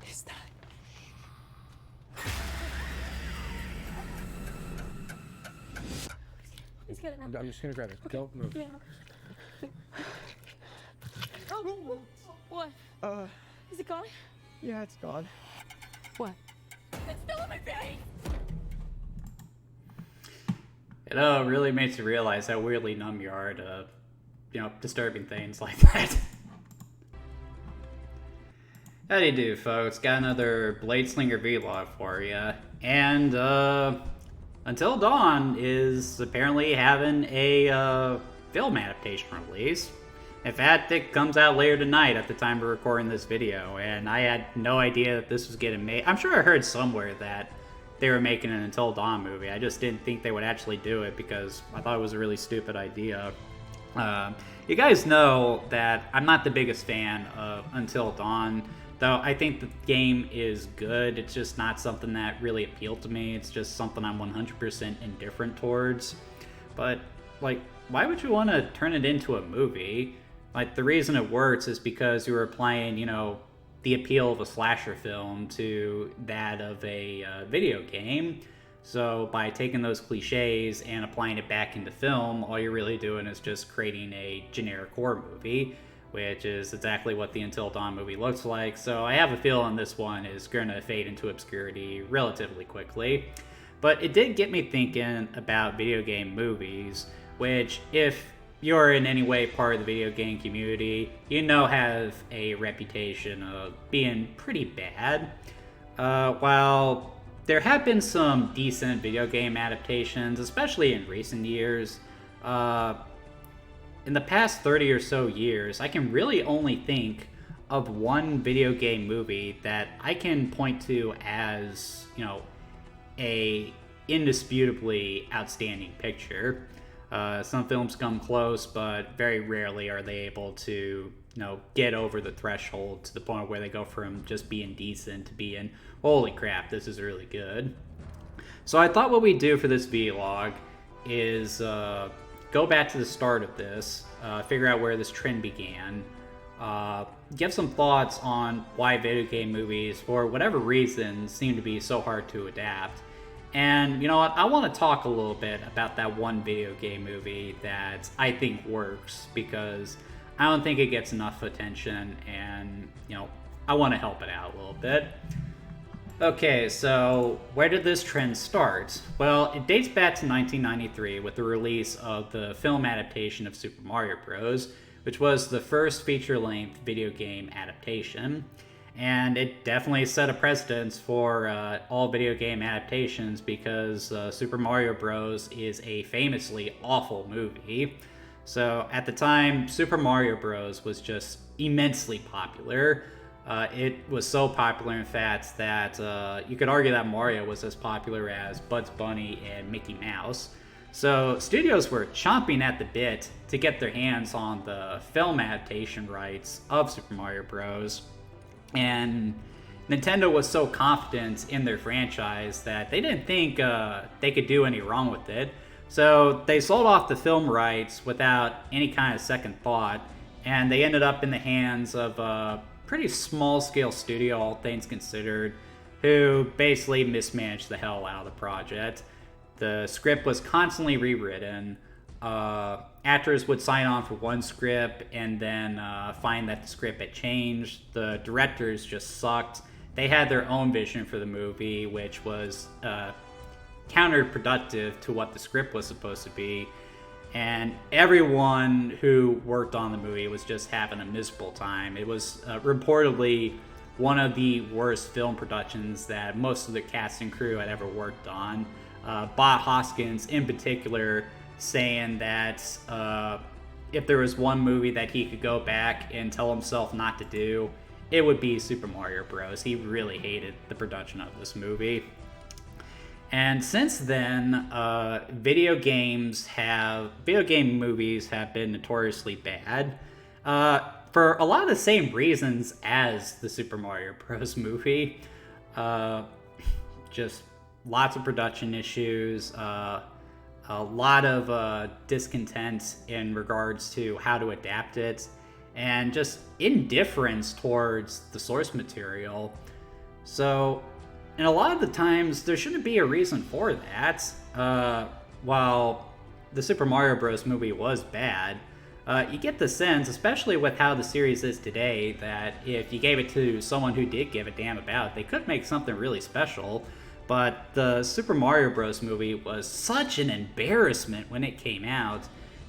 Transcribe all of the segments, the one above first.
It's done. Let's get it now. I'm just gonna grab it. Okay. Don't move. Yeah. Oh, what? Is it gone? Yeah, it's gone. What? It's still on my face! It really makes you realize how weirdly numb you are to, disturbing things like that. How do you do, folks? Got another Bladeslinger vlog for you. And, Until Dawn is apparently having a film adaptation release. In fact, it comes out later tonight at the time of recording this video, and I had no idea that this was getting made. I'm sure I heard somewhere that they were making an Until Dawn movie. I just didn't think they would actually do it because I thought it was a really stupid idea. You guys know that I'm not the biggest fan of Until Dawn, though I think the game is good. It's just not something that really appealed to me. It's just something I'm 100% indifferent towards. But, like, why would you want to turn it into a movie? Like, the reason it works is because you were applying, the appeal of a slasher film to that of a video game. So by taking those cliches and applying it back into film, all you're really doing is just creating a generic horror movie, which is exactly what the Until Dawn movie looks like. So I have a feeling this one is going to fade into obscurity relatively quickly. But it did get me thinking about video game movies, which, if you're in any way part of the video game community, have a reputation of being pretty bad. While there have been some decent video game adaptations, especially in recent years, in the past 30 or so years, I can really only think of one video game movie that I can point to as, a indisputably outstanding picture. Some films come close, but very rarely are they able to, get over the threshold to the point where they go from just being decent to being, holy crap, this is really good. So I thought what we'd do for this vlog is go back to the start of this, figure out where this trend began, give some thoughts on why video game movies, for whatever reason, seem to be so hard to adapt. And you know what? I want to talk a little bit about that one video game movie that I think works, because I don't think it gets enough attention, and I want to help it out a little bit. Okay, so where did this trend start? Well, it dates back to 1993 with the release of the film adaptation of Super Mario Bros., which was the first feature-length video game adaptation. And it definitely set a precedence for all video game adaptations, because Super Mario Bros. Is a famously awful movie. So at the time, Super Mario Bros. Was just immensely popular. It was so popular, in fact, that you could argue that Mario was as popular as Bugs Bunny and Mickey Mouse. So studios were chomping at the bit to get their hands on the film adaptation rights of Super Mario Bros. And Nintendo was so confident in their franchise that they didn't think they could do any wrong with it. So they sold off the film rights without any kind of second thought, and they ended up in the hands of a pretty small-scale studio, all things considered, who basically mismanaged the hell out of the project. The script was constantly rewritten. Actors would sign on for one script and then find that the script had changed. The directors just sucked. They had their own vision for the movie, which was counterproductive to what the script was supposed to be. And everyone who worked on the movie was just having a miserable time. It was reportedly one of the worst film productions that most of the cast and crew had ever worked on. Bob Hoskins, in particular, saying that if there was one movie that he could go back and tell himself not to do, it would be Super Mario Bros. He really hated the production of this movie. And since then, video game movies have been notoriously bad, for a lot of the same reasons as the Super Mario Bros. Movie. Just lots of production issues, a lot of discontent in regards to how to adapt it, and just indifference towards the source material. So, and a lot of the times, there shouldn't be a reason for that. While the Super Mario Bros. Movie was bad, you get the sense, especially with how the series is today, that if you gave it to someone who did give a damn about it, they could make something really special. But the Super Mario Bros. Movie was such an embarrassment when it came out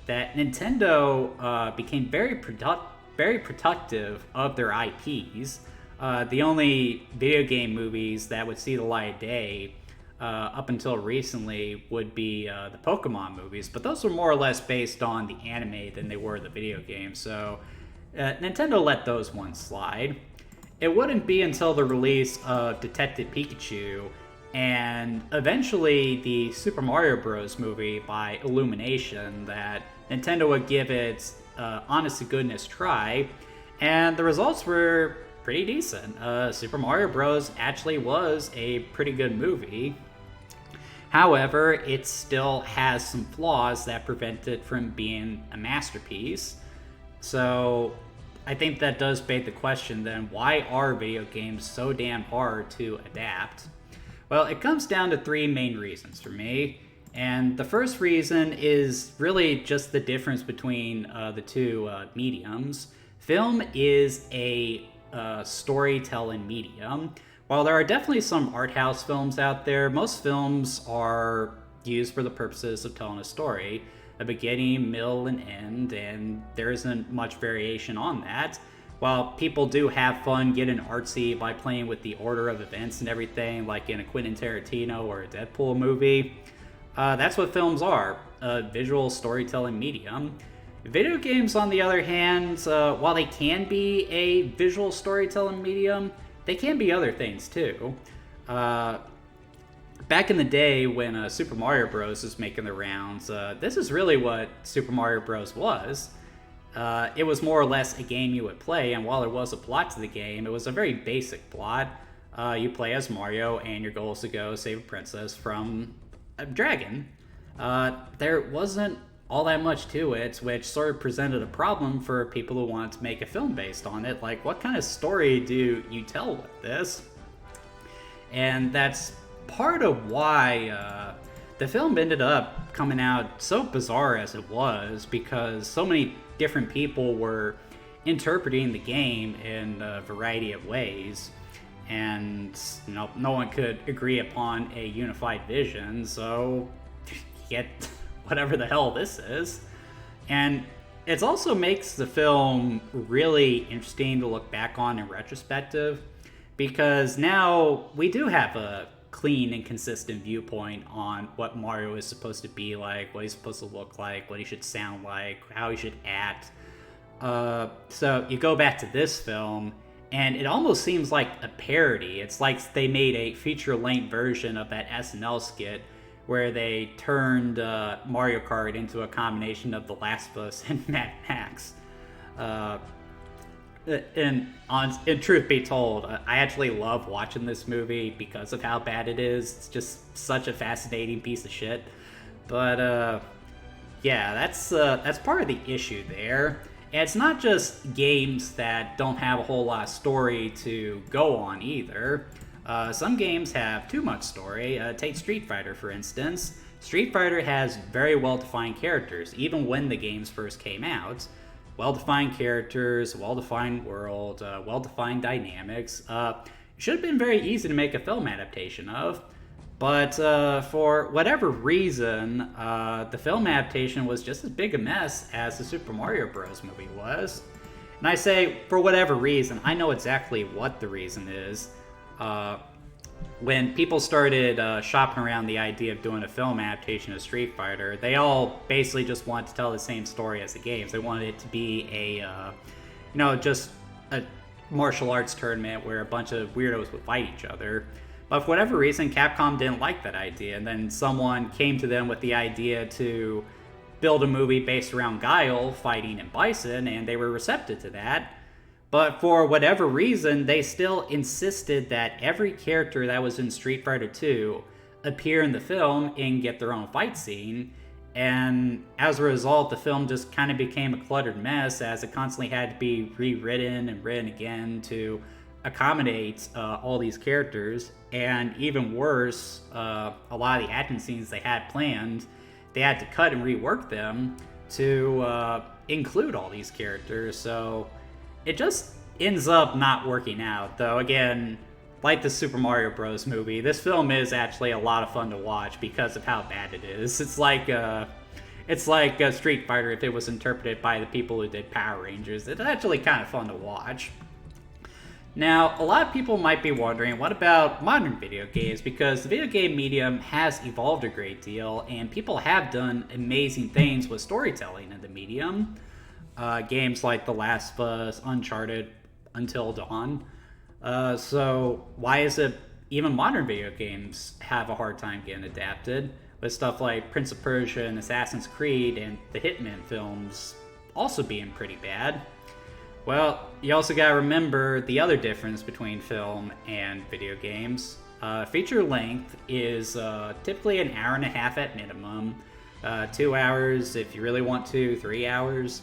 that Nintendo became very protective of their IPs. The only video game movies that would see the light of day up until recently would be the Pokemon movies, but those were more or less based on the anime than they were the video game, so Nintendo let those ones slide. It wouldn't be until the release of Detective Pikachu and eventually the Super Mario Bros. Movie by Illumination that Nintendo would give its honest-to-goodness try, and the results were pretty decent. Super Mario Bros. Actually was a pretty good movie. However, it still has some flaws that prevent it from being a masterpiece. So I think that does beg the question then, why are video games so damn hard to adapt? Well, it comes down to three main reasons for me. And the first reason is really just the difference between the two mediums. Film is a storytelling medium. While there are definitely some art house films out there, most films are used for the purposes of telling a story, a beginning, middle, and end, and there isn't much variation on that. While people do have fun getting artsy by playing with the order of events and everything, like in a Quentin Tarantino or a Deadpool movie, that's what films are, a visual storytelling medium. Video games, on the other hand, while they can be a visual storytelling medium, they can be other things too. Back in the day when Super Mario Bros. Was making the rounds, this is really what Super Mario Bros. Was. It was more or less a game you would play, and while there was a plot to the game, it was a very basic plot. You play as Mario, and your goal is to go save a princess from a dragon. There wasn't all that much to it, which sort of presented a problem for people who wanted to make a film based on it. Like, what kind of story do you tell with this? And that's part of why the film ended up coming out so bizarre as it was, because so many different people were interpreting the game in a variety of ways, and no one could agree upon a unified vision, so you get whatever the hell this is. And it also makes the film really interesting to look back on in retrospective, because now we do have a clean and consistent viewpoint on what Mario is supposed to be like, what he's supposed to look like, what he should sound like, how he should act. So you go back to this film, and it almost seems like a parody. It's like they made a feature-length version of that SNL skit where they turned Mario Kart into a combination of The Last of Us and Mad Max. And truth be told, I actually love watching this movie because of how bad it is. It's just such a fascinating piece of shit. But yeah, that's part of the issue there. And it's not just games that don't have a whole lot of story to go on either. Some games have too much story. Take Street Fighter, for instance. Street Fighter has very well-defined characters, even when the games first came out. Well-defined characters, well-defined world, well-defined dynamics. Should have been very easy to make a film adaptation of. But for whatever reason, the film adaptation was just as big a mess as the Super Mario Bros. Movie was. And I say, for whatever reason, I know exactly what the reason is. When people started shopping around the idea of doing a film adaptation of Street Fighter, they all basically just wanted to tell the same story as the games. They wanted it to be a, just a martial arts tournament where a bunch of weirdos would fight each other. But for whatever reason, Capcom didn't like that idea, and then someone came to them with the idea to build a movie based around Guile fighting in Bison, and they were receptive to that. But for whatever reason, they still insisted that every character that was in Street Fighter 2 appear in the film and get their own fight scene. And as a result, the film just kind of became a cluttered mess, as it constantly had to be rewritten and written again to accommodate all these characters, and even worse, a lot of the action scenes they had planned, they had to cut and rework them to include all these characters, so it just ends up not working out. Though again, like the Super Mario Bros. Movie, this film is actually a lot of fun to watch because of how bad it is. It's like Street Fighter if it was interpreted by the people who did Power Rangers. It's actually kind of fun to watch. Now, a lot of people might be wondering, what about modern video games? Because the video game medium has evolved a great deal, and people have done amazing things with storytelling in the medium. Games like The Last of Us, Uncharted, Until Dawn. So why is it even modern video games have a hard time getting adapted? With stuff like Prince of Persia and Assassin's Creed and the Hitman films also being pretty bad. Well, you also gotta remember the other difference between film and video games. Feature length is typically an hour and a half at minimum, 2 hours if you really want to, 3 hours.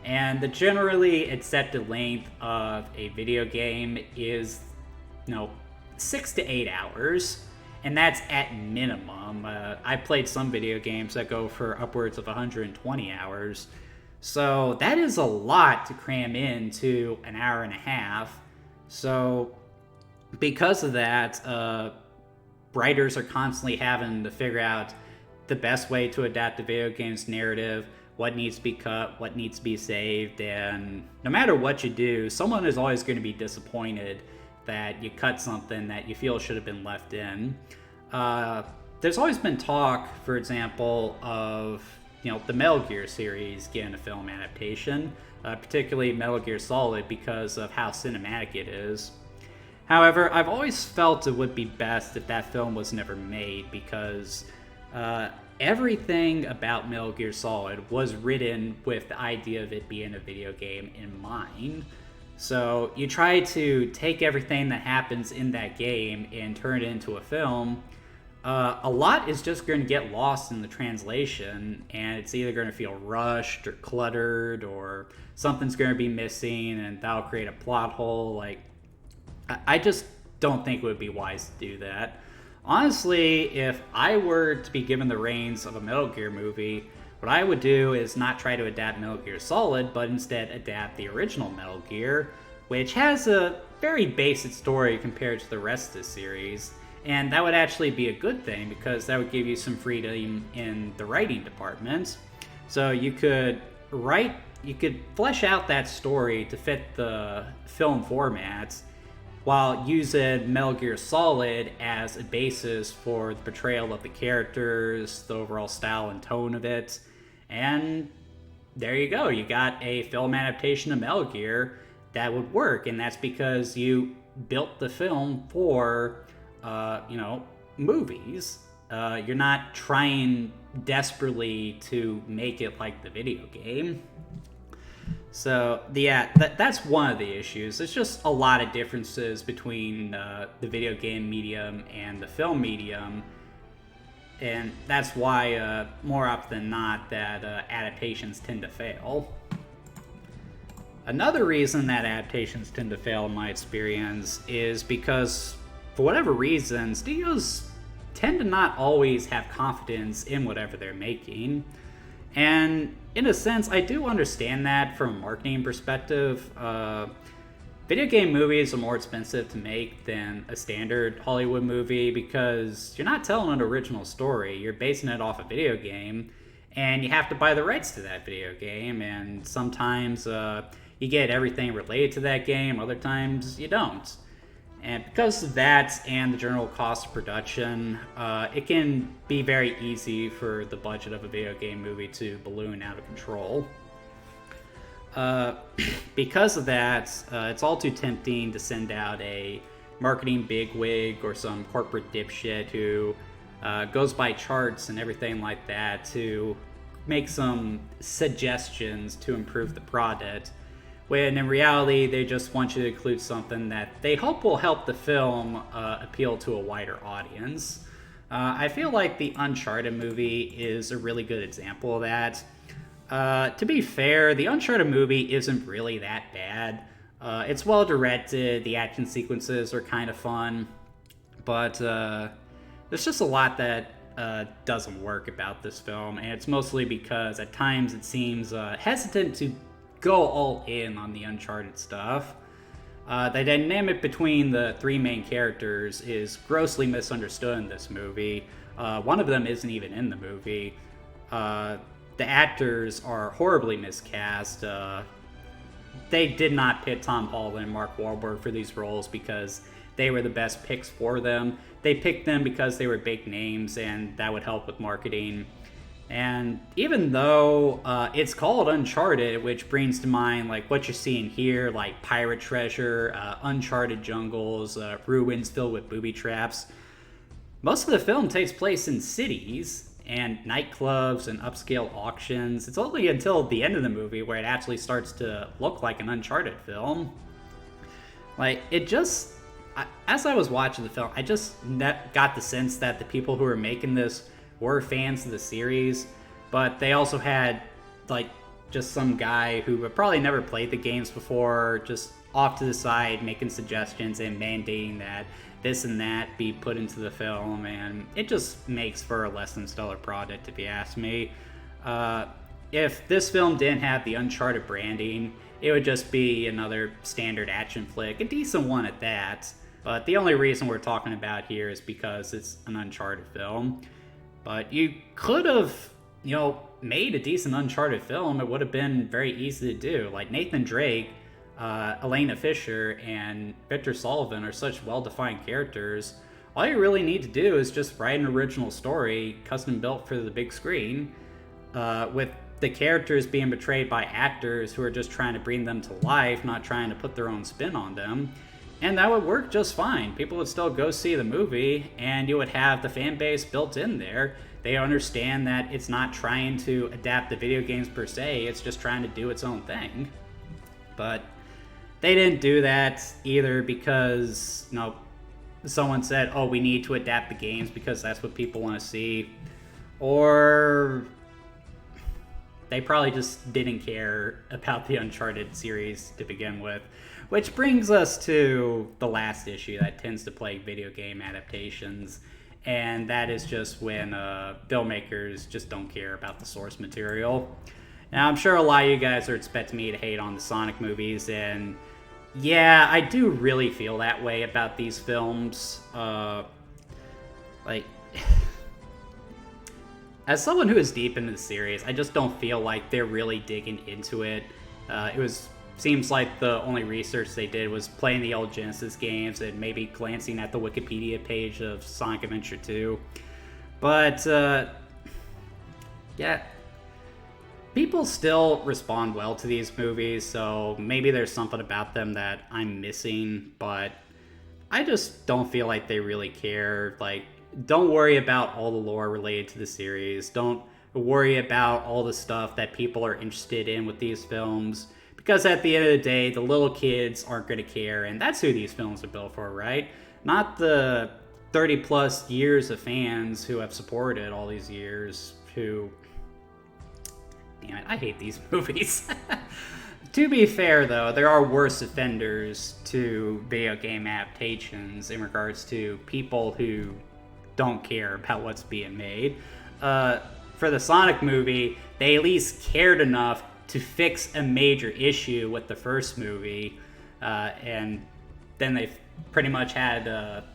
And the generally accepted length of a video game is, 6 to 8 hours. And that's at minimum. I played some video games that go for upwards of 120 hours. So that is a lot to cram into an hour and a half. So because of that, writers are constantly having to figure out the best way to adapt the video game's narrative, what needs to be cut, what needs to be saved, and no matter what you do, someone is always going to be disappointed that you cut something that you feel should have been left in. There's always been talk, for example, of the Metal Gear series getting a film adaptation, particularly Metal Gear Solid because of how cinematic it is. However, I've always felt it would be best if that film was never made because everything about Metal Gear Solid was written with the idea of it being a video game in mind. So you try to take everything that happens in that game and turn it into a film. A lot is just going to get lost in the translation, and it's either going to feel rushed or cluttered, or something's going to be missing, and that'll create a plot hole. I just don't think it would be wise to do that. Honestly, if I were to be given the reins of a Metal Gear movie, what I would do is not try to adapt Metal Gear Solid, but instead adapt the original Metal Gear, which has a very basic story compared to the rest of the series. And that would actually be a good thing because that would give you some freedom in the writing department. So you could flesh out that story to fit the film format while using Metal Gear Solid as a basis for the portrayal of the characters, the overall style and tone of it. And there you go. You got a film adaptation of Metal Gear that would work. And that's because you built the film for movies. You're not trying desperately to make it like the video game. So, yeah, that's one of the issues. There's just a lot of differences between the video game medium and the film medium. And that's why, more often than not, that adaptations tend to fail. Another reason that adaptations tend to fail, in my experience, is because for whatever reason, studios tend to not always have confidence in whatever they're making. And in a sense, I do understand that from a marketing perspective. Video game movies are more expensive to make than a standard Hollywood movie because you're not telling an original story. You're basing it off a video game, and you have to buy the rights to that video game. And sometimes you get everything related to that game, other times you don't. And because of that and the general cost of production, it can be very easy for the budget of a video game movie to balloon out of control. Because of that, it's all too tempting to send out a marketing bigwig or some corporate dipshit who goes by charts and everything like that to make some suggestions to improve the product, when in reality they just want you to include something that they hope will help the film appeal to a wider audience. I feel like the Uncharted movie is a really good example of that. To be fair, the Uncharted movie isn't really that bad. It's well directed, the action sequences are kind of fun, but there's just a lot that doesn't work about this film, and it's mostly because at times it seems hesitant to go all in on the Uncharted stuff. The dynamic between the three main characters is grossly misunderstood in this movie. One of them isn't even in the movie. The actors are horribly miscast. They did not pick Tom Holland and Mark Wahlberg for these roles because they were the best picks for them. They picked them because they were big names and that would help with marketing. And even though it's called Uncharted, which brings to mind like what you're seeing here, like pirate treasure, uncharted jungles, ruins filled with booby traps, most of the film takes place in cities and nightclubs and upscale auctions. It's only until the end of the movie where it actually starts to look like an Uncharted film. Like, it just... as I was watching the film, I just got the sense that the people who were making this were fans of the series, but they also had, like, just some guy who had probably never played the games before, just off to the side, making suggestions and mandating that this and that be put into the film, and it just makes for a less than stellar product, if you ask me. If this film didn't have the Uncharted branding, it would just be another standard action flick, a decent one at that. But the only reason we're talking about here is because it's an Uncharted film. But you could have, made a decent Uncharted film. It would have been very easy to do. Like Nathan Drake, Elena Fisher, and Victor Sullivan are such well-defined characters. All you really need to do is just write an original story, custom built for the big screen, with the characters being portrayed by actors who are just trying to bring them to life, not trying to put their own spin on them. And that would work just fine. People would still go see the movie, and you would have the fan base built in there. They understand that it's not trying to adapt the video games per se, it's just trying to do its own thing. But they didn't do that either because, someone said, oh, we need to adapt the games because that's what people want to see. Or they probably just didn't care about the Uncharted series to begin with. Which brings us to the last issue that tends to plague video game adaptations, and that is just when filmmakers just don't care about the source material. Now, I'm sure a lot of you guys are expecting me to hate on the Sonic movies, and yeah, I do really feel that way about these films. As someone who is deep into the series, I just don't feel like they're really digging into it. Seems like the only research they did was playing the old Genesis games and maybe glancing at the Wikipedia page of Sonic Adventure 2. But, yeah, people still respond well to these movies, so maybe there's something about them that I'm missing, but I just don't feel like they really care. Like, don't worry about all the lore related to the series. Don't worry about all the stuff that people are interested in with these films. Because at the end of the day, the little kids aren't going to care, and that's who these films are built for, right? Not the 30-plus years of fans who have supported all these years, who... Damn it, I hate these movies. To be fair, though, there are worse offenders to video game adaptations in regards to people who don't care about what's being made. For the Sonic movie, they at least cared enough to fix a major issue with the first movie, and then they pretty much had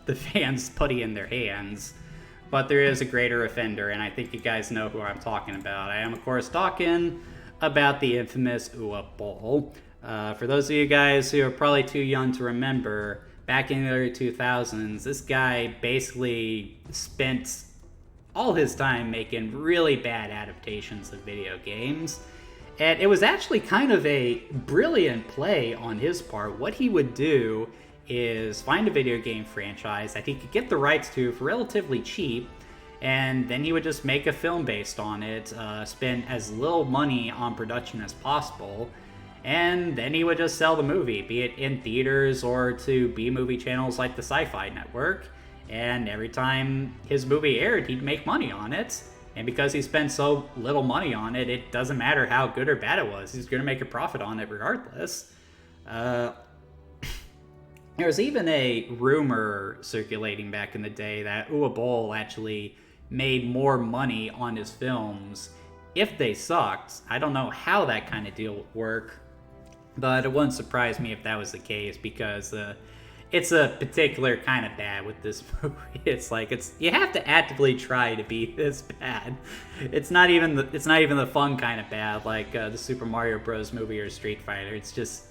the fans putty in their hands. But there is a greater offender, and I think you guys know who I'm talking about. I am, of course, talking about the infamous Uwe Boll. For those of you guys who are probably too young to remember, back in the early 2000s, this guy basically spent all his time making really bad adaptations of video games. And it was actually kind of a brilliant play on his part. What he would do is find a video game franchise that he could get the rights to for relatively cheap, and then he would just make a film based on it, spend as little money on production as possible, and then he would just sell the movie, be it in theaters or to B-movie channels like the Sci-Fi Network. And every time his movie aired, he'd make money on it. And because he spent so little money on it, it doesn't matter how good or bad it was. He's going to make a profit on it regardless. There was even a rumor circulating back in the day that Uwe Boll actually made more money on his films if they sucked. I don't know how that kind of deal would work, but it wouldn't surprise me if that was the case, because it's a particular kind of bad with this movie. It's like you have to actively try to be this bad. It's not even the fun kind of bad like the Super Mario Bros. Movie or Street Fighter. It's just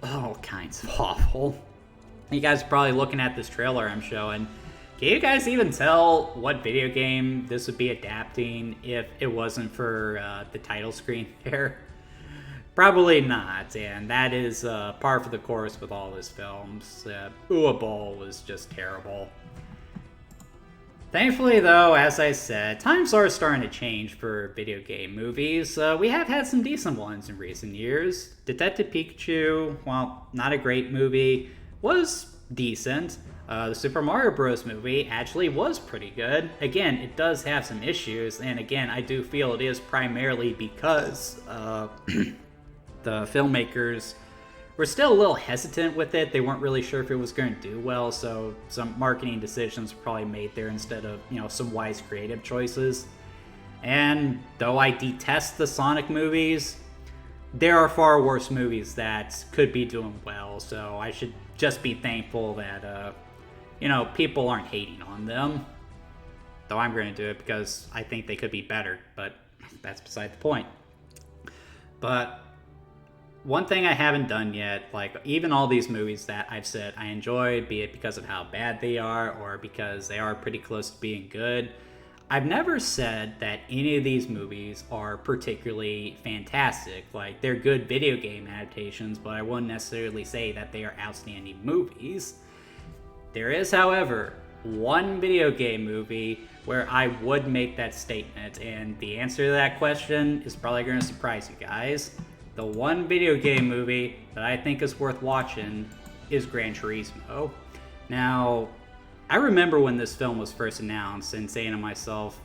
all kinds of awful. You guys are probably looking at this trailer I'm showing. Can you guys even tell what video game this would be adapting if it wasn't for the title screen there? Probably not, and that is par for the course with all his films. Uwe Boll was just terrible. Thankfully, though, as I said, times are starting to change for video game movies. We have had some decent ones in recent years. Detective Pikachu, well, not a great movie, was decent. The Super Mario Bros. Movie actually was pretty good. Again, it does have some issues, and again, I do feel it is primarily because the filmmakers were still a little hesitant with it. They weren't really sure if it was going to do well, so some marketing decisions were probably made there instead of, some wise creative choices. And though I detest the Sonic movies, there are far worse movies that could be doing well, so I should just be thankful that, people aren't hating on them. Though I'm going to do it because I think they could be better, but that's beside the point. But one thing I haven't done yet, like even all these movies that I've said I enjoy, be it because of how bad they are or because they are pretty close to being good, I've never said that any of these movies are particularly fantastic. Like, they're good video game adaptations, but I wouldn't necessarily say that they are outstanding movies. There is, however, one video game movie where I would make that statement, and the answer to that question is probably going to surprise you guys. The one video game movie that I think is worth watching is Gran Turismo. Now, I remember when this film was first announced and saying to myself,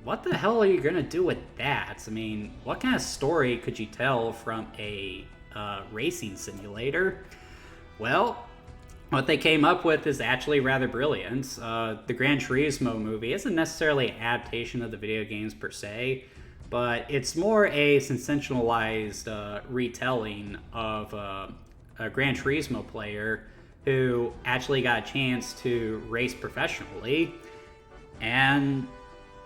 what the hell are you going to do with that? I mean, what kind of story could you tell from a racing simulator? Well, what they came up with is actually rather brilliant. The Gran Turismo movie isn't necessarily an adaptation of the video games per se, but it's more a sensationalized retelling of a Gran Turismo player who actually got a chance to race professionally. And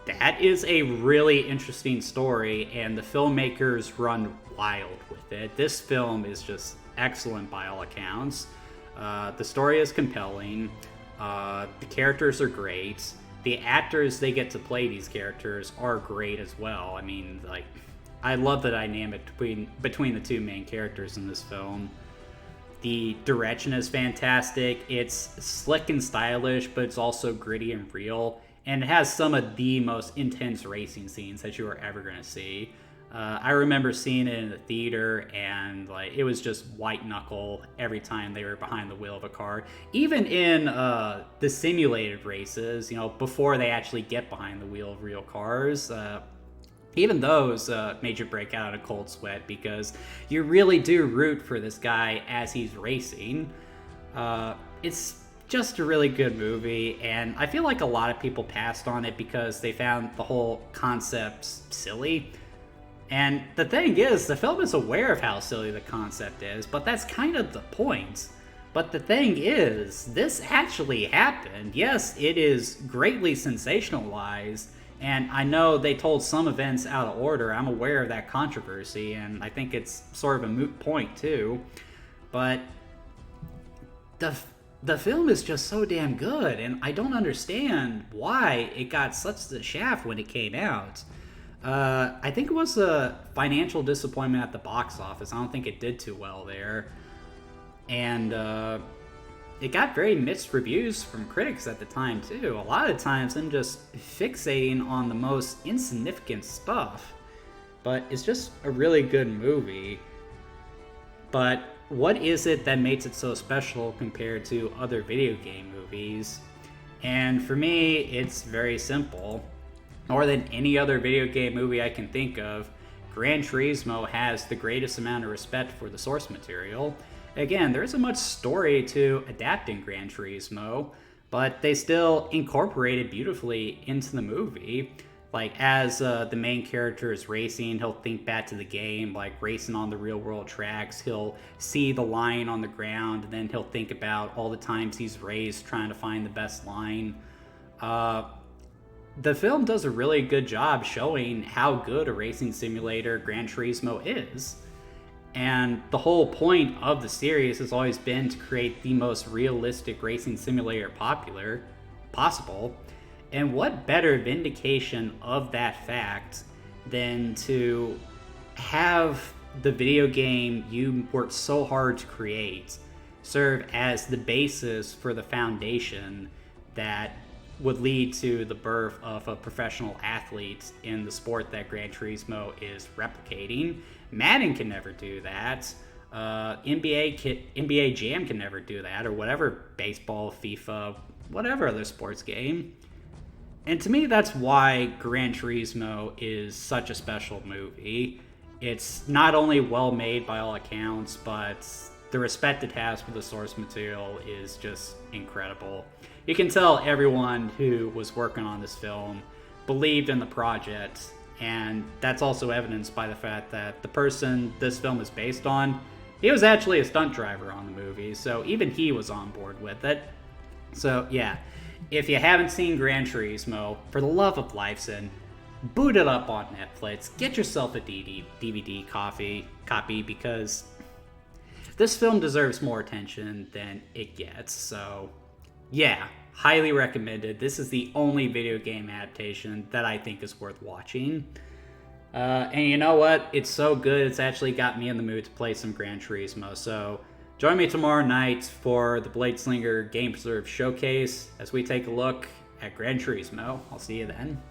that is a really interesting story, and the filmmakers run wild with it. This film is just excellent by all accounts. The story is compelling. The characters are great. The actors they get to play these characters are great as well. I mean, like, I love the dynamic between the two main characters in this film. The direction is fantastic. It's slick and stylish, but it's also gritty and real. And it has some of the most intense racing scenes that you are ever going to see. I remember seeing it in the theater, and like it was just white knuckle every time they were behind the wheel of a car. Even in the simulated races, before they actually get behind the wheel of real cars, even those made you break out in a cold sweat because you really do root for this guy as he's racing. It's just a really good movie, and I feel like a lot of people passed on it because they found the whole concept silly. And the thing is, the film is aware of how silly the concept is, but that's kind of the point. But the thing is, this actually happened. Yes, it is greatly sensationalized, and I know they told some events out of order. I'm aware of that controversy, and I think it's sort of a moot point too. But the film is just so damn good, and I don't understand why it got such the shaft when it came out. I think it was a financial disappointment at the box office. I don't think it did too well there. And it got very mixed reviews from critics at the time, too. A lot of times them just fixating on the most insignificant stuff. But it's just a really good movie. But what is it that makes it so special compared to other video game movies? And for me, it's very simple. More than any other video game movie I can think of, Gran Turismo has the greatest amount of respect for the source material. again, there isn't much story to adapting Gran Turismo, but they still incorporate it beautifully into the movie. Like, as the main character is racing, he'll think back to the game, like racing on the real world tracks. He'll see the line on the ground, and then he'll think about all the times he's raced, trying to find the best line. The film does a really good job showing how good a racing simulator Gran Turismo is. And the whole point of the series has always been to create the most realistic racing simulator possible. And what better vindication of that fact than to have the video game you worked so hard to create serve as the basis for the foundation that would lead to the birth of a professional athlete in the sport that Gran Turismo is replicating. Madden can never do that. NBA Jam can never do that, or whatever baseball, FIFA, whatever other sports game. And to me, that's why Gran Turismo is such a special movie. It's not only well made by all accounts, but the respect it has for the source material is just incredible. You can tell everyone who was working on this film believed in the project, and that's also evidenced by the fact that the person this film is based on, he was actually a stunt driver on the movie, so even he was on board with it. So yeah, if you haven't seen Gran Turismo, for the love of Lifeson, boot it up on Netflix, get yourself a DVD copy, because this film deserves more attention than it gets. So yeah, highly recommended. This is the only video game adaptation that I think is worth watching. And you know what? It's so good, it's actually got me in the mood to play some Gran Turismo. So join me tomorrow night for the Bladeslinger Game Preserve Showcase as we take a look at Gran Turismo. I'll see you then.